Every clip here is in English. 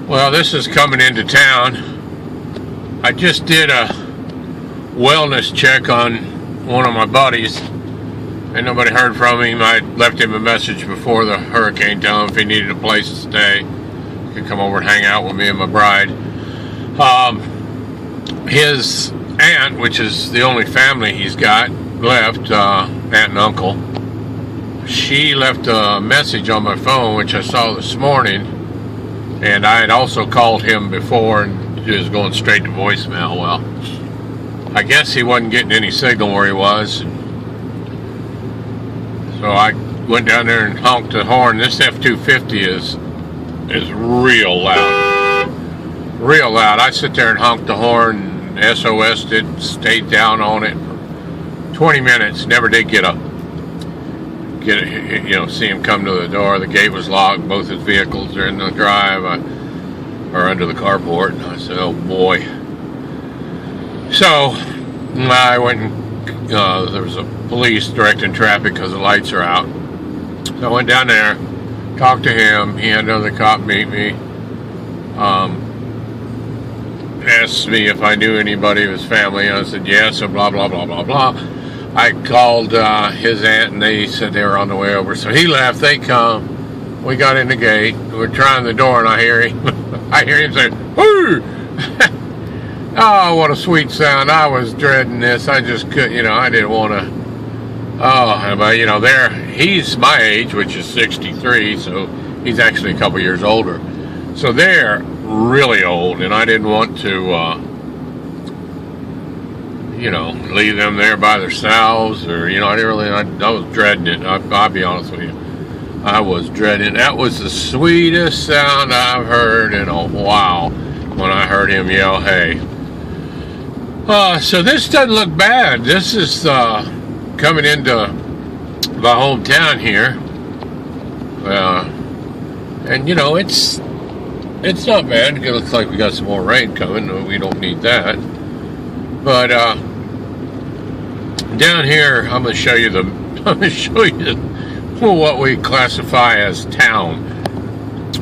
Well, this is coming into town. I just did a wellness check on one of my buddies, and nobody heard from him. I left him a message before the hurricane telling him if he needed a place to stay, he could come over and hang out with me and my bride. His aunt, which is the only family he's got left, aunt and uncle, she left a message on my phone, which I saw this morning. And I had also called him before, and he was going straight to voicemail. Well, I guess he wasn't getting any signal where he was. So I went down there and honked the horn. This F-250 is real loud. Real loud. I sit there and honked the horn, SOS'd it, stayed down on it for 20 minutes. Never did get up. See him come to the door. The gate was locked. Both his vehicles are in the drive or under the carport. And I said, oh boy. So I went and there was a police directing traffic because the lights are out. So I went down there, talked to him. He had another cop meet me. Asked me if I knew anybody of his family. I said yes, so blah, blah, blah, blah, blah. I called his aunt, and they said they were on the way over. So he left. They come. We got in the gate. We're trying the door, and I hear him. I hear him say, "Whoo!" Oh, what a sweet sound! I was dreading this. I just couldn't. I didn't want to. Oh, but there he's my age, which is 63. So he's actually a couple years older. So they're really old, and I didn't want to. Leave them there by themselves, or, I was dreading it. I'll be honest with you. I was dreading it. That was the sweetest sound I've heard in a while when I heard him yell, hey. So this doesn't look bad. This is coming into my hometown here. And, it's not bad. It looks like we got some more rain coming. We don't need that. But down here, I'm going to show you what we classify as town.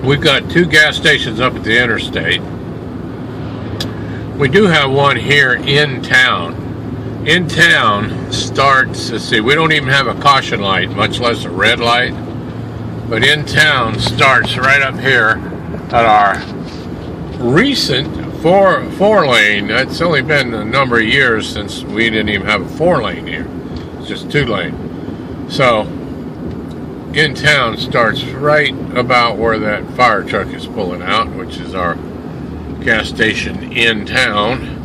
We've got 2 gas stations up at the interstate. We do have one here in town. In town starts, let's see, we don't even have a caution light, much less a red light. But in town starts right up here at our recent four lane. It's only been a number of years since we didn't even have a 4-lane here. It's just 2-lane. So in town starts right about where that fire truck is pulling out, which is our gas station in town.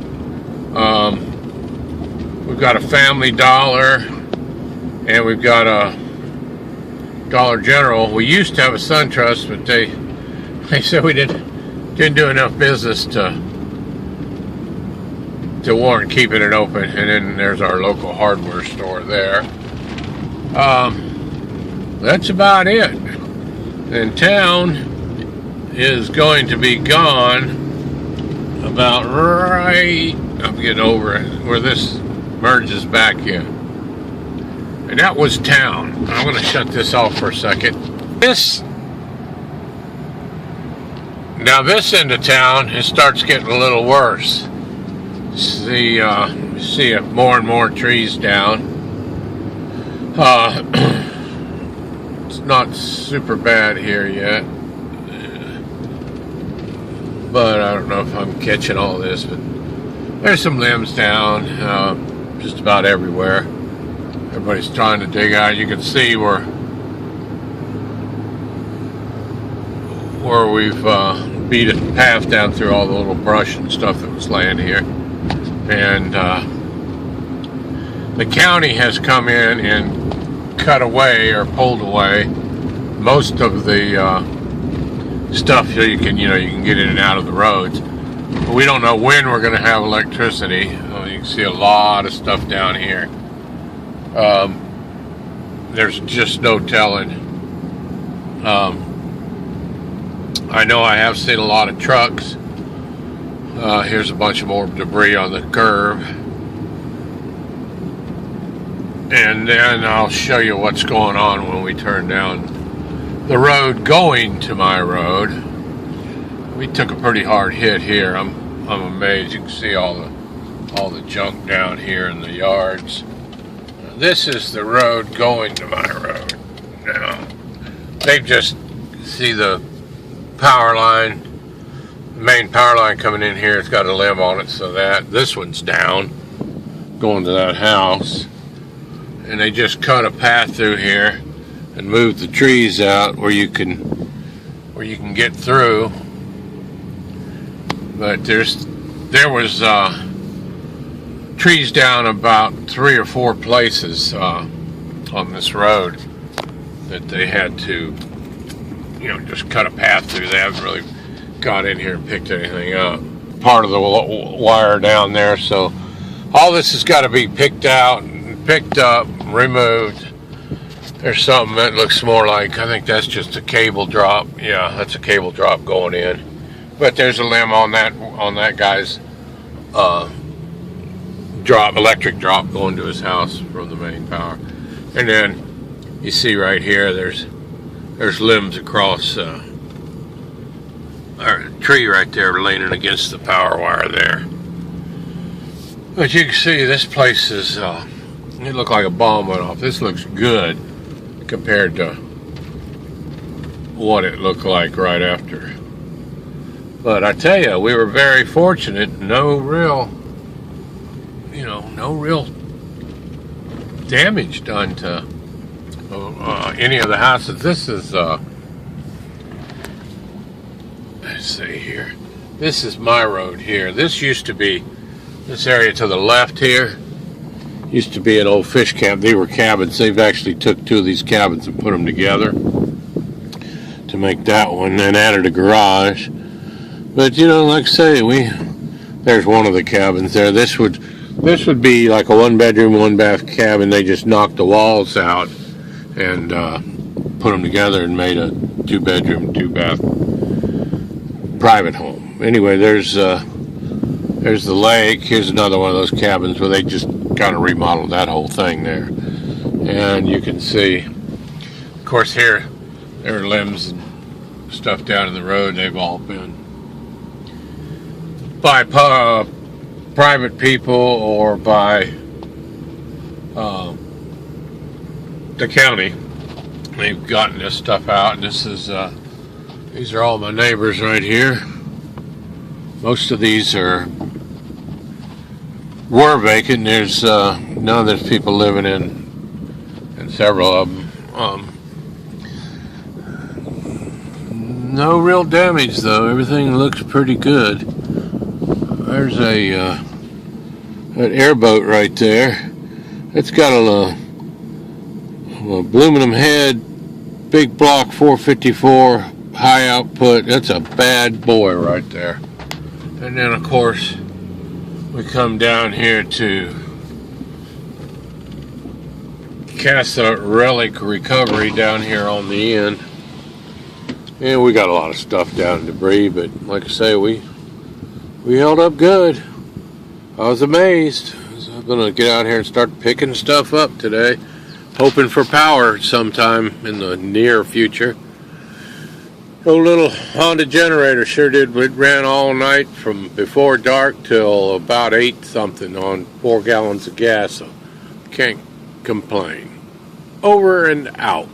We've got a Family Dollar, and we've got a Dollar General. We used to have a SunTrust, but they said we didn't do enough business to warrant keeping it open. And then there's our local hardware store there. That's about it. And town is going to be gone about right, I'm getting over it, where this merges back in. And that was town. I'm going to shut this off for a second. This end of town, it starts getting a little worse. See more and more trees down. It's not super bad here yet, but I don't know if I'm catching all this. But there's some limbs down, just about everywhere. Everybody's trying to dig out. You can see where we've beat a path down through all the little brush and stuff that was laying here. And the county has come in and cut away or pulled away most of the stuff so you can get in and out of the roads. But we don't know when we're going to have electricity. You can see a lot of stuff down here. There's just no telling. I know I have seen a lot of trucks. Here's a bunch of more debris on the curb. And then I'll show you what's going on when we turn down the road going to my road. We took a pretty hard hit here. I'm amazed. You can see all the junk down here in the yards. This is the road going to my road. Now, they just see the power line, main power line coming in here. It's got a limb on it, so that this one's down, going to that house. And they just cut a path through here and moved the trees out where you can get through. But there was trees down about 3 or 4 places on this road that they had to, just cut a path through. They haven't really got in here and picked anything up. Part of the wire down there, so all this has got to be picked out and picked up, removed. There's something that looks more like, I think that's just a cable drop. Yeah, that's a cable drop going in. But there's a limb on that guy's electric drop going to his house from the main power. And then you see right here, there's limbs across a tree right there leaning against the power wire there. But you can see this place is, it looked like a bomb went off. This looks good compared to what it looked like right after. But I tell you, we were very fortunate. No real damage done to any of the houses. This is, let's see here. This is my road here. This used to be, this area to the left here, used to be an old fish camp. They were cabins. They've actually took 2 of these cabins and put them together to make that one, and added a garage. But like I say, there's one of the cabins there. This would be like a 1-bedroom, 1-bath cabin. They just knocked the walls out and put them together and made a 2-bedroom, 2-bath private home. Anyway, there's the lake. Here's another one of those cabins where they just kind of remodeled that whole thing there. And you can see, of course, here there are limbs and stuff down in the road. They've all been by private people or by the county. They've gotten this stuff out, and this is these are all my neighbors right here. Most of these were vacant. There's now there's people living in several of them. No real damage though. Everything looks pretty good. There's an airboat right there. It's got a aluminum head, big block 454, high output. That's a bad boy right there. And then of course we come down here to Casa Relic Recovery down here on the end. And we got a lot of stuff down, debris, but like I say, we held up good. I was amazed. So I'm gonna get out here and start picking stuff up today, hoping for power sometime in the near future. Old little Honda generator sure did. It ran all night from before dark till about 8 something on 4 gallons of gas, so can't complain. Over and out.